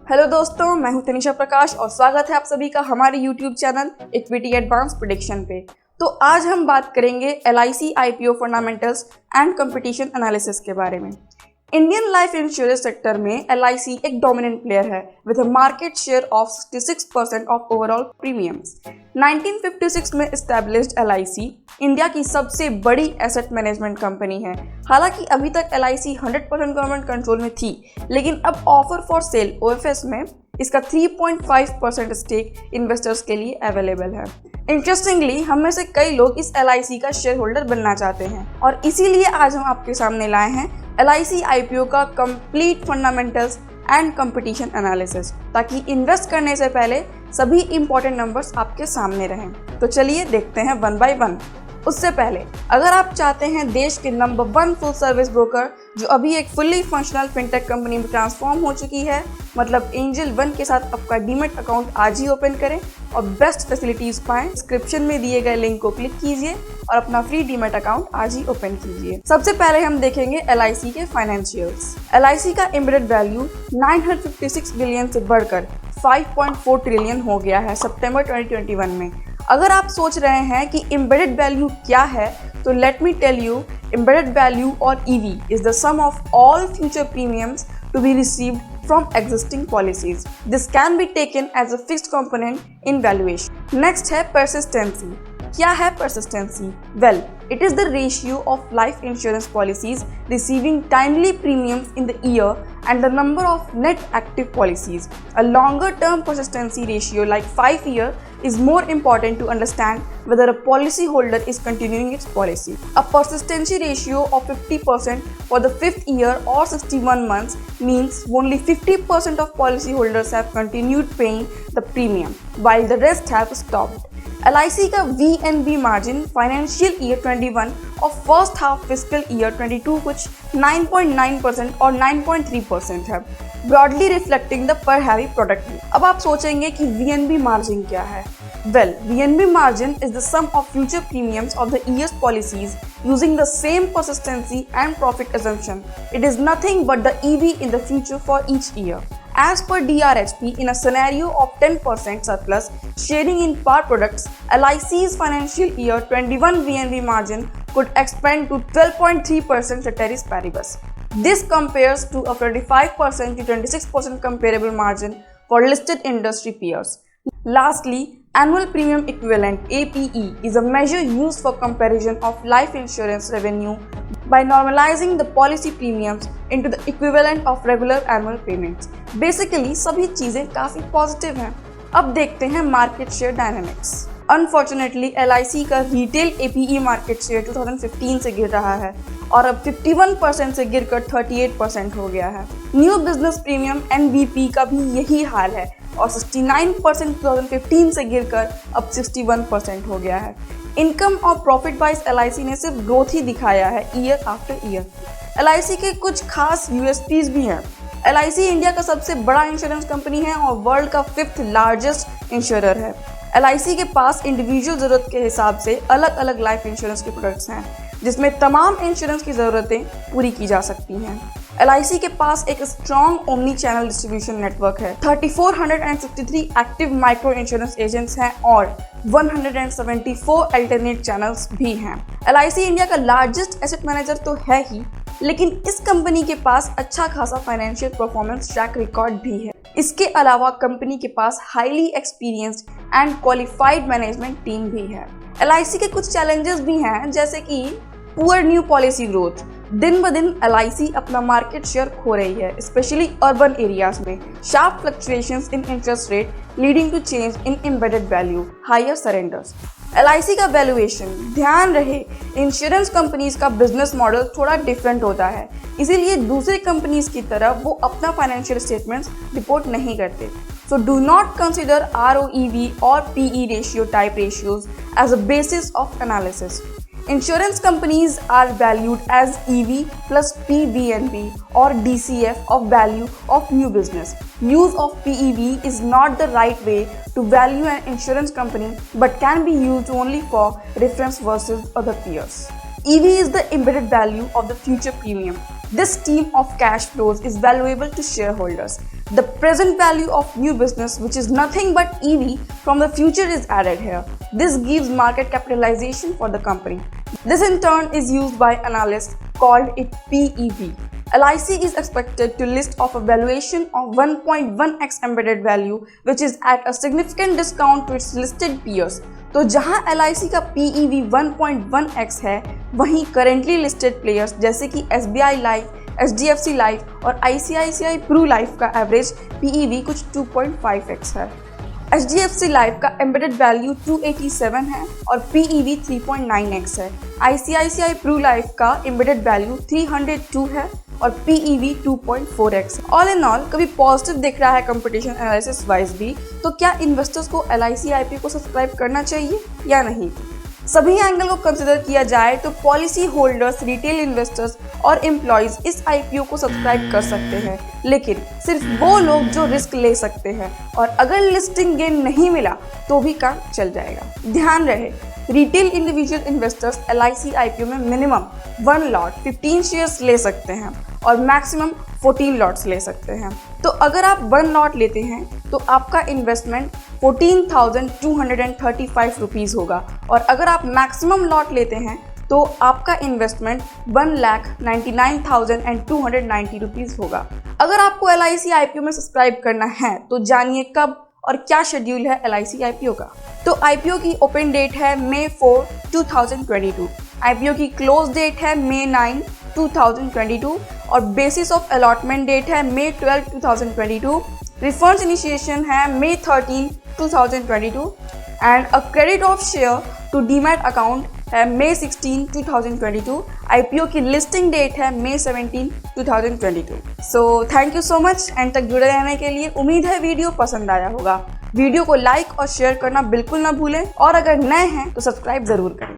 Hello दोस्तों, मैं हूं तनिषा प्रकाश और स्वागत है आप सभी का हमारे YouTube channel equity advance prediction पे। तो आज हम बात करेंगे LIC IPO fundamentals and competition analysis के बारे में। इंडियन लाइफ इंश्योरेंस सेक्टर में LIC एक डोमिनेंट प्लेयर है with a market share of 66% of overall premiums. 1956 में एस्टैब्लिश्ड LIC इंडिया की सबसे बड़ी एसेट मैनेजमेंट कंपनी है। हालांकि अभी तक LIC 100% गवर्नमेंट कंट्रोल में थी, लेकिन अब ऑफर फॉर सेल OFS में इसका 3.5% स्टेक इन्वेस्टर्स के लिए अवेलेबल है। इंटरेस्टिंगली, हम में से कई लोग इस LIC का शेयर होल्डर बनना चाहते हैं और इसीलिए आज हम आपके सामने लाए हैं LIC IPO का complete fundamentals and competition analysis, ताकि इन्वेस्ट करने से पहले सभी इंपॉर्टेंट नंबर्स आपके सामने रहें। तो चलिए देखते हैं वन बाय वन। उससे पहले अगर आप चाहते हैं देश के नंबर 1 फुल सर्विस ब्रोकर जो अभी एक फुल्ली फंक्शनल फिनटेक कंपनी में ट्रांसफॉर्म हो चुकी है, मतलब एंजल वन के साथ आपका डीमैट अकाउंट आज ही ओपन करें और बेस्ट फैसिलिटीज पाएं। डिस्क्रिप्शन में दिए गए लिंक को क्लिक कीजिए और अपना फ्री डीमैट अकाउंट आज ही ओपन कीजिए। सबसे पहले हम देखेंगे LIC के फाइनेंशियल्स। LIC का एम्बेडेड वैल्यू 956 बिलियन से बढ़कर 5.4 ट्रिलियन हो गया है सितंबर 2021 में। अगर आप सोच रहे हैं कि एम्बेडेड वैल्यू क्या है, तो let me tell you, embedded value और EV is the sum of all future premiums to be received from existing policies. This can be taken as a fixed component in valuation. Next है persistency. क्या है persistency? Well, it is the ratio of life insurance policies receiving timely premiums in the year and the number of net active policies. A longer term persistency ratio like 5 years is more important to understand whether a policyholder is continuing its policy. A persistency ratio of 50% for the 5th year or 61 months means only 50% of policyholders have continued paying the premium, while the rest have stopped. LIC का VNB margin financial year 21 और first half fiscal year 22 कुछ 9.9% और 9.3% है, broadly reflecting the पर heavy product. अब आप सोचेंगे कि VNB मार्जिन क्या है? Well, VNB margin is the sum of future premiums of the year's policies using the same persistency and profit assumption. It is nothing but the EV in the future for each year. As per DRHP, in a scenario of 10% surplus sharing in par products, LIC's financial year 21 VNB margin could expand to 12.3% ceteris paribus. This compares to a 25% to 26% comparable margin for listed industry peers. Lastly, annual premium equivalent APE is a measure used for comparison of life insurance revenue by normalizing the policy premiums into the equivalent of regular annual payments. Basically, सभी चीजें काफी positive हैं। अब देखते हैं market share dynamics. Unfortunately LIC का retail APE market share 2015 से गिर रहा है और अब 51% से गिरकर 38% हो गया है। न्यू बिजनेस प्रीमियम NBP का भी यही हाल है और 69% 2015 से गिरकर अब 61% हो गया है। इनकम और प्रॉफिट वाइज LIC ने सिर्फ ग्रोथ ही दिखाया है ईयर आफ्टर ईयर। LIC के कुछ खास USPs भी हैं। LIC इंडिया का सबसे बड़ा इंश्योरेंस कंपनी है और वर्ल्ड का 5th लार्जेस्ट इंश्योरर है। LIC के पास इंडिविजुअल ज़रूरत के हिसाब से अलग अलग लाइफ इंश्योरेंस के प्रोडक्ट्स हैं, जिसमें तमाम इंश्योरेंस की ज़रूरतें पूरी की जा सकती हैं। LIC के पास एक strong omni channel distribution network है। 3463 एक्टिव माइक्रो इंश्योरेंस एजेंट्स हैं और 174 अल्टरनेट चैनल्स भी हैं। LIC इंडिया का लार्जेस्ट एसेट मैनेजर तो है ही, लेकिन इस कंपनी के पास अच्छा खासा फाइनेंशियल परफॉर्मेंस ट्रैक रिकॉर्ड भी है। इसके अलावा कंपनी के पास highly experienced and qualified management team भी है। LIC के कुछ चैलेंजेस भी हैं, जैसे कि पुअर न्यू पॉलिसी ग्रोथ। दिन ब दिन LIC अपना मार्केट शेयर खो रही है, स्पेशली अर्बन एरियाज में। Sharp fluctuations in interest rate leading to change in embedded value, higher surrenders. LIC का वैल्यूएशन, ध्यान रहे इंश्योरेंस कंपनीज का बिजनेस मॉडल थोड़ा डिफरेंट होता है, इसीलिए दूसरे कंपनीज की तरह वो अपना फाइनेंशियल स्टेटमेंट्स रिपोर्ट नहीं करते। So do not consider ROEV or PE ratio type ratios as a basis of analysis. Insurance companies are valued as EV plus PVNB or DCF of value of new business. Use of PEV is not the right way to value an insurance company but can be used only for reference versus other peers. EV is the embedded value of the future premium. This stream of cash flows is valuable to shareholders. The present value of new business, which is nothing but EV from the future, is added here. This gives market capitalization for the company. This in turn is used by analysts, called it PEV. LIC is expected to list of a valuation of 1.1x embedded value, which is at a significant discount to its listed peers. तो जहां LIC का PEV 1.1x है, वहीं currently listed players जैसे कि SBI life, HDFC life और ICICI Pru life का average PEV कुछ 2.5x है। HDFC लाइफ का एम्बेडेड वैल्यू 287 है और PEV 3.9x है। ICICI प्रू लाइफ का एम्बेडेड वैल्यू 302 है और PEV 2.4x। All in all कभी पॉजिटिव दिख रहा है कंपटीशन एनालिसिस वाइज भी, तो क्या इन्वेस्टर्स को LIC IPO को सब्सक्राइब करना चाहिए या नहीं? सभी एंगल को कंसिडर किया जाए तो पॉलिसी होल्डर्स, रिटेल इन्वेस्टर्स और एम्प्लॉयज इस IPO को सब्सक्राइब कर सकते हैं, लेकिन सिर्फ वो लोग जो रिस्क ले सकते हैं, और अगर लिस्टिंग गेन नहीं मिला तो भी काम चल जाएगा। ध्यान रहे, retail individual investors LIC IPO में मिनिमम 1 लॉट 15 शेयर्स ले सकते हैं और मैक्सिमम 14 लॉट्स ले सकते हैं। तो अगर आप 1 लॉट लेते हैं तो आपका इन्वेस्टमेंट 14,235 रुपीज़ होगा, और अगर आप मैक्सिमम लॉट लेते हैं तो आपका इन्वेस्टमेंट 1,99,290 रुपीज़ होगा। अगर आपको LIC IPO में सब्सक्राइब करना है तो जानिए कब और क्या शेड्यूल है LIC IPO का। तो IPO की ओपन डेट है May 4, 2022। IPO की क्लोज डेट है May 9, 2022 और बेसिस ऑफ अलॉटमेंट डेट है May 12, 2022। रिफंड्स इनिशिएशन है May 13, 2022 and a credit of share to demat account है May 16, 2022। IPO की लिस्टिंग डेट है May 17, 2022। So thank you so much end तक जुड़े रहने के लिए। उम्मीद है वीडियो पसंद आया होगा। वीडियो को लाइक और शेयर करना बिल्कुल ना भूलें, और अगर नए हैं तो सब्सक्राइब ज़रूर करें।